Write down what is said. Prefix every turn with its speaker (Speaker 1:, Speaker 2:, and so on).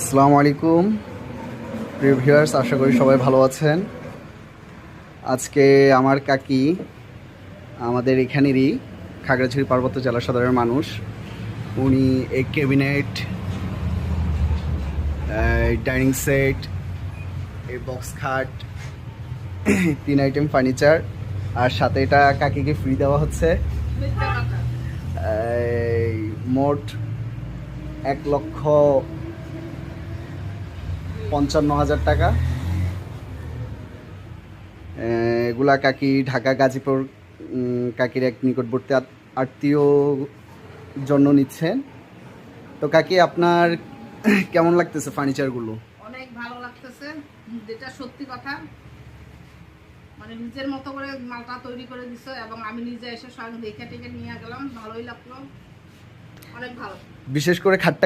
Speaker 1: আসসালামু আলাইকুম প্রিয় ভিউয়ার্স, আশা করি সবাই ভালো আছেন। আজকে আমার কাকি আমাদের এখানেরই খাগড়াছড়ি পার্বত্য জেলা সদরের মানুষ। উনি এই ক্যাবিনেট, ডাইনিং সেট, এই বক্স খাট, 3 আইটেম ফার্নিচার আর সাথে এটা কাকিকে ফ্রি দেওয়া হচ্ছে। এই মোট 1,55,000 টাকা। এগুলা কাকি ঢাকা গাজীপুর কাকির এক নিকটবর্তী আত্মীয় জন্য নিচ্ছেন। তো কাকি, আপনার কেমন লাগতেছে ফার্নিচারগুলো?
Speaker 2: অনেক ভালো লাগতেছে, যেটা সত্যি কথা। মানে নিজের মতো করে মালটা তৈরি করে দিছে এবং আমি নিজে এসে স্বয়ং দেখে টেকে নিয়ে গেলাম, ভালোই লাগলো, অনেক ভালো।
Speaker 1: বিশেষ করে খাটটা